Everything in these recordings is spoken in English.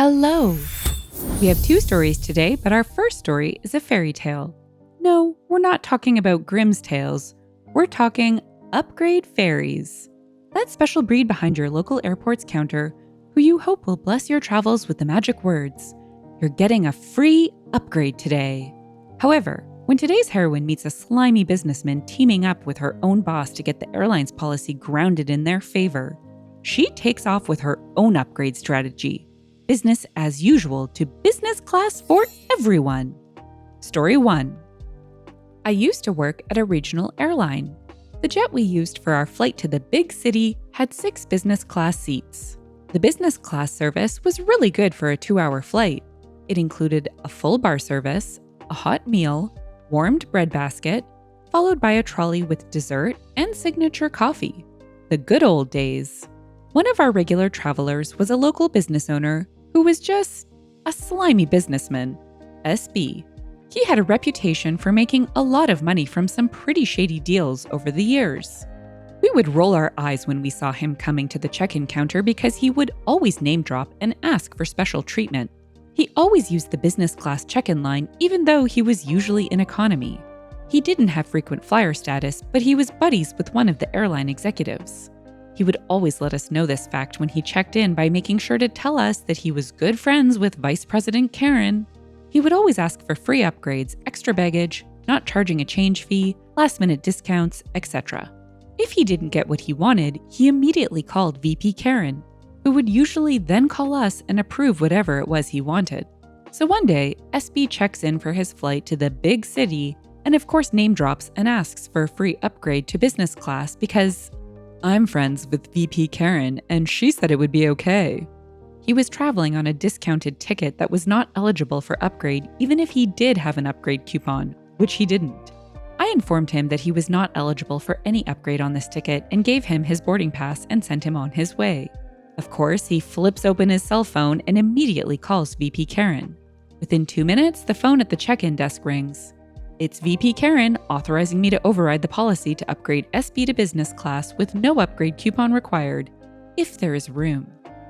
Hello! We have two stories today, but our first story is a fairy tale. No, we're not talking about Grimm's tales. We're talking upgrade fairies. That special breed behind your local airport's counter who you hope will bless your travels with the magic words, "You're getting a free upgrade today." However, when today's heroine meets a slimy businessman teaming up with her own boss to get the airline's policy grounded in their favor, she takes off with her own upgrade strategy. Business as usual to business class for everyone. Story 1. I used to work at a regional airline. The jet we used for our flight to the big city had 6 business class seats. The business class service was really good for a 2-hour flight. It included a full bar service, a hot meal, warmed bread basket, followed by a trolley with dessert and signature coffee. The good old days. One of our regular travelers was a local business owner who was just a slimy businessman, SB. He had a reputation for making a lot of money from some pretty shady deals over the years. We would roll our eyes when we saw him coming to the check-in counter because he would always name drop and ask for special treatment. He always used the business class check-in line even though he was usually in economy. He didn't have frequent flyer status, but he was buddies with one of the airline executives. He would always let us know this fact when he checked in by making sure to tell us that he was good friends with Vice President Karen. He would always ask for free upgrades, extra baggage, not charging a change fee, last-minute discounts, etc. If he didn't get what he wanted, he immediately called VP Karen, who would usually then call us and approve whatever it was he wanted. So one day, SB checks in for his flight to the big city and of course name drops and asks for a free upgrade to business class because I'm friends with VP Karen and she said it would be okay. He was traveling on a discounted ticket that was not eligible for upgrade even if he did have an upgrade coupon, which he didn't. I informed him that he was not eligible for any upgrade on this ticket and gave him his boarding pass and sent him on his way. Of course, he flips open his cell phone and immediately calls VP Karen. Within 2 minutes, the phone at the check-in desk rings. It's VP Karen authorizing me to override the policy to upgrade SB to business class with no upgrade coupon required, if there is room.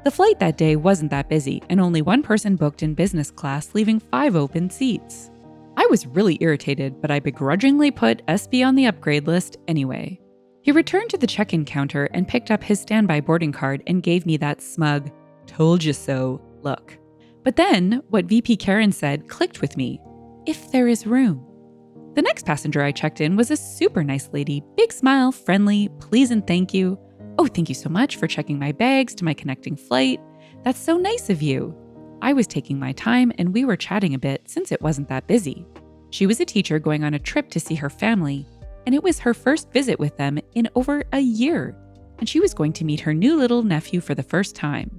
The flight that day wasn't that busy and only one person booked in business class, leaving 5 open seats. I was really irritated, but I begrudgingly put SB on the upgrade list anyway. He returned to the check-in counter and picked up his standby boarding card and gave me that smug, "told you so" look. But then, what VP Karen said clicked with me. If there is room. The next passenger I checked in was a super nice lady, big smile, friendly, please and thank you. "Oh, thank you so much for checking my bags to my connecting flight. That's so nice of you." I was taking my time and we were chatting a bit since it wasn't that busy. She was a teacher going on a trip to see her family, and it was her first visit with them in over a year, and she was going to meet her new little nephew for the first time.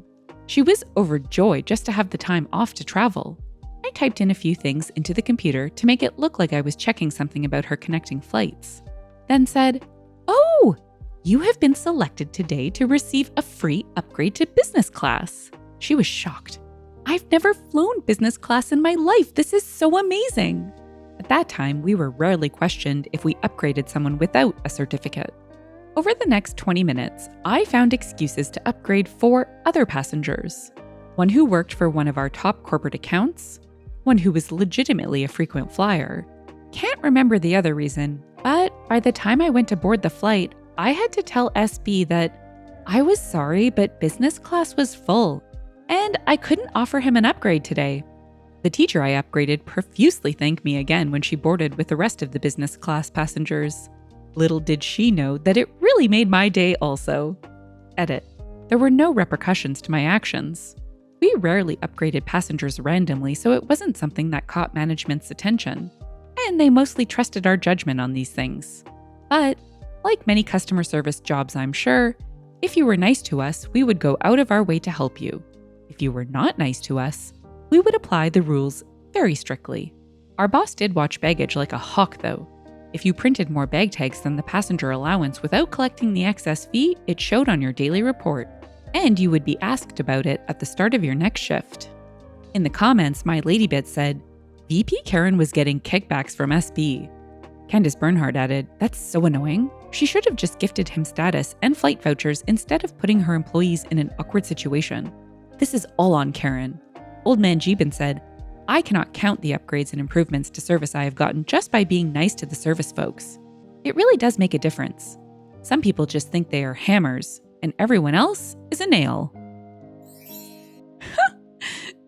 She was overjoyed just to have the time off to travel. I typed in a few things into the computer to make it look like I was checking something about her connecting flights, then said, "Oh, you have been selected today to receive a free upgrade to business class." She was shocked. "I've never flown business class in my life. This is so amazing." At that time, we were rarely questioned if we upgraded someone without a certificate. Over the next 20 minutes, I found excuses to upgrade 4 other passengers. One who worked for one of our top corporate accounts, one who was legitimately a frequent flyer. Can't remember the other reason, but by the time I went to board the flight, I had to tell SB that I was sorry, but business class was full, and I couldn't offer him an upgrade today. The teacher I upgraded profusely thanked me again when she boarded with the rest of the business class passengers. Little did she know that it really made my day also. Edit. There were no repercussions to my actions. We rarely upgraded passengers randomly, so it wasn't something that caught management's attention, and they mostly trusted our judgment on these things. But, like many customer service jobs I'm sure, if you were nice to us, we would go out of our way to help you. If you were not nice to us, we would apply the rules very strictly. Our boss did watch baggage like a hawk though. If you printed more bag tags than the passenger allowance without collecting the excess fee, it showed on your daily report, and you would be asked about it at the start of your next shift. In the comments, my ladybit said, "VP Karen was getting kickbacks from SB." Candace Bernhardt added, "That's so annoying. She should have just gifted him status and flight vouchers instead of putting her employees in an awkward situation. This is all on Karen." Old Man Jeebin said, "I cannot count the upgrades and improvements to service I have gotten just by being nice to the service folks. It really does make a difference. Some people just think they are hammers, and everyone else is a nail."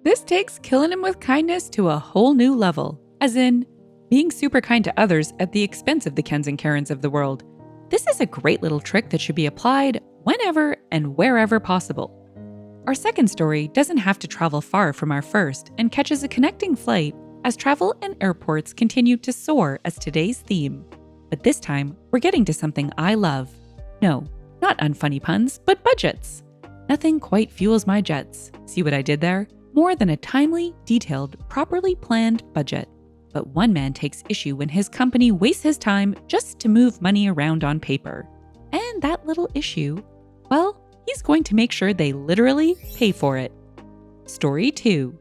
This takes killing him with kindness to a whole new level, as in being super kind to others at the expense of the Kens and Karens of the world. This is a great little trick that should be applied whenever and wherever possible. Our second story doesn't have to travel far from our first and catches a connecting flight as travel and airports continue to soar as today's theme. But this time, we're getting to something I love. No, not unfunny puns, but budgets. Nothing quite fuels my jets. See what I did there? More than a timely, detailed, properly planned budget. But one man takes issue when his company wastes his time just to move money around on paper. And that little issue, well, he's going to make sure they literally pay for it. Story 2.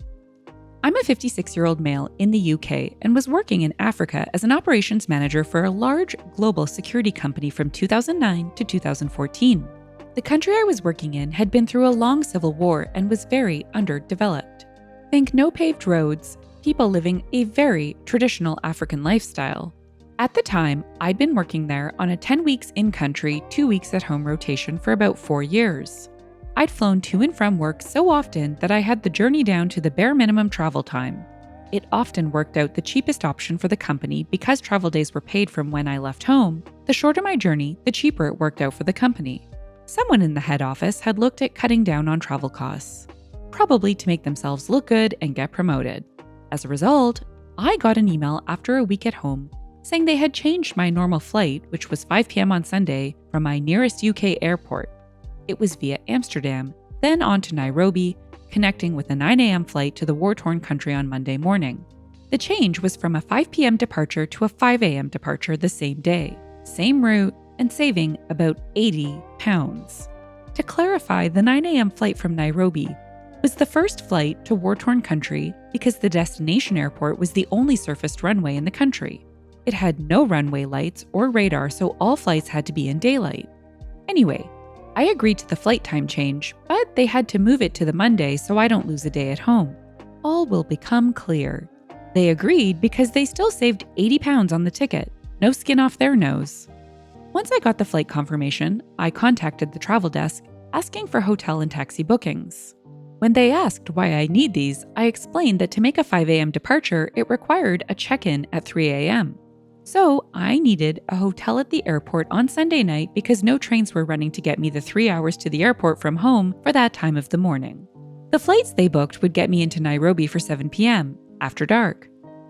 I'm a 56-year-old male in the UK and was working in Africa as an operations manager for a large global security company from 2009 to 2014. The country I was working in had been through a long civil war and was very underdeveloped. Think no paved roads, people living a very traditional African lifestyle. At the time, I'd been working there on a 10 weeks in-country, 2 weeks at home rotation for about 4 years. I'd flown to and from work so often that I had the journey down to the bare minimum travel time. It often worked out the cheapest option for the company because travel days were paid from when I left home. The shorter my journey, the cheaper it worked out for the company. Someone in the head office had looked at cutting down on travel costs, probably to make themselves look good and get promoted. As a result, I got an email after a week at home saying they had changed my normal flight, which was 5 p.m. on Sunday, from my nearest UK airport. It was via Amsterdam, then on to Nairobi, connecting with a 9 a.m. flight to the war-torn country on Monday morning. The change was from a 5 p.m. departure to a 5 a.m. departure the same day, same route, and saving about £80. To clarify, the 9 a.m. flight from Nairobi was the first flight to war-torn country because the destination airport was the only surfaced runway in the country. It had no runway lights or radar, so all flights had to be in daylight. Anyway, I agreed to the flight time change, but they had to move it to the Monday so I don't lose a day at home. All will become clear. They agreed because they still saved £80 on the ticket, no skin off their nose. Once I got the flight confirmation, I contacted the travel desk asking for hotel and taxi bookings. When they asked why I need these, I explained that to make a 5 a.m. departure, it required a check-in at 3 a.m. So I needed a hotel at the airport on Sunday night because no trains were running to get me the 3 hours to the airport from home for that time of the morning. The flights they booked would get me into Nairobi for 7 p.m. after dark.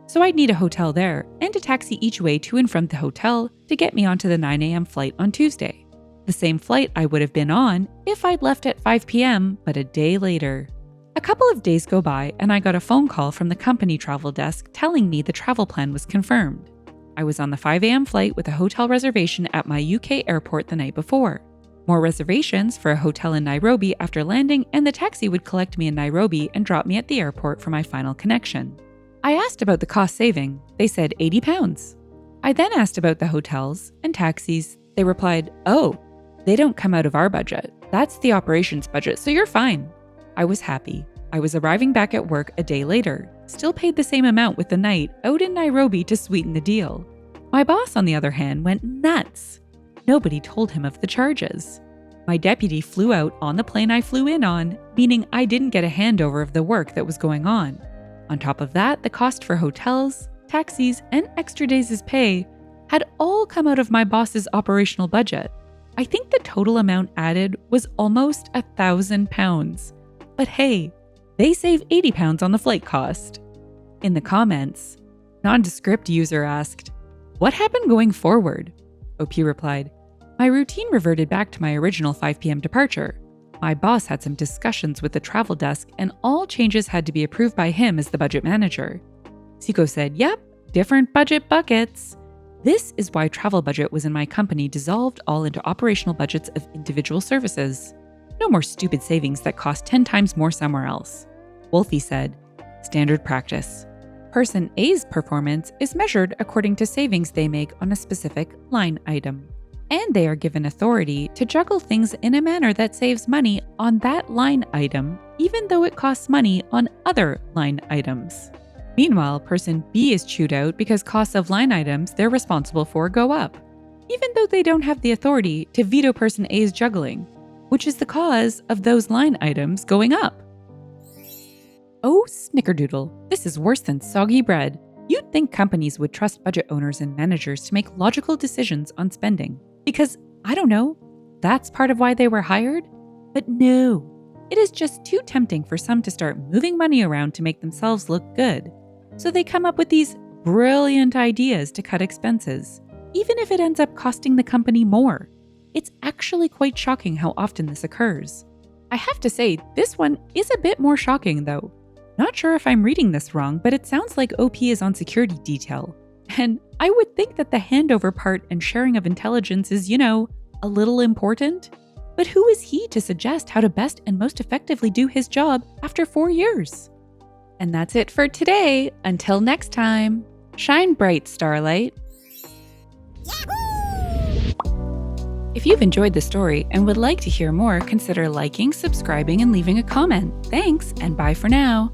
So I'd need a hotel there and a taxi each way to and from the hotel to get me onto the 9 a.m. flight on Tuesday. The same flight I would have been on if I'd left at 5 p.m., but a day later. A couple of days go by and I got a phone call from the company travel desk telling me the travel plan was confirmed. I was on the 5 a.m. flight with a hotel reservation at my UK airport the night before. More reservations for a hotel in Nairobi after landing, and the taxi would collect me in Nairobi and drop me at the airport for my final connection. I asked about the cost saving. They said £80. I then asked about the hotels and taxis. They replied, "Oh, they don't come out of our budget. That's the operations budget, so you're fine." I was happy. I was arriving back at work a day later, still paid the same amount with the night out in Nairobi to sweeten the deal. My boss, on the other hand, went nuts. Nobody told him of the charges. My deputy flew out on the plane I flew in on, meaning I didn't get a handover of the work that was going on. On top of that, the cost for hotels, taxis, and extra days' pay had all come out of my boss's operational budget. I think the total amount added was almost £1,000. But hey, they save £80 on the flight cost. In the comments, nondescript user asked, "What happened going forward?" OP replied, "My routine reverted back to my original 5 p.m. departure. My boss had some discussions with the travel desk and all changes had to be approved by him as the budget manager." Siko said, "Yep, different budget buckets." This is why travel budget was in my company dissolved all into operational budgets of individual services. No more stupid savings that cost 10 times more somewhere else. Wolfie said, "Standard practice. Person A's performance is measured according to savings they make on a specific line item." And they are given authority to juggle things in a manner that saves money on that line item, even though it costs money on other line items. Meanwhile, person B is chewed out because costs of line items they're responsible for go up, even though they don't have the authority to veto person A's juggling, which is the cause of those line items going up. Oh, snickerdoodle, this is worse than soggy bread. You'd think companies would trust budget owners and managers to make logical decisions on spending. Because, I don't know, that's part of why they were hired? But no, it is just too tempting for some to start moving money around to make themselves look good. So they come up with these brilliant ideas to cut expenses, even if it ends up costing the company more. It's actually quite shocking how often this occurs. I have to say, this one is a bit more shocking though. Not sure if I'm reading this wrong, but it sounds like OP is on security detail. And I would think that the handover part and sharing of intelligence is, a little important. But who is he to suggest how to best and most effectively do his job after 4 years? And that's it for today. Until next time, shine bright, Starlight. If you've enjoyed the story and would like to hear more, consider liking, subscribing, and leaving a comment. Thanks, and bye for now.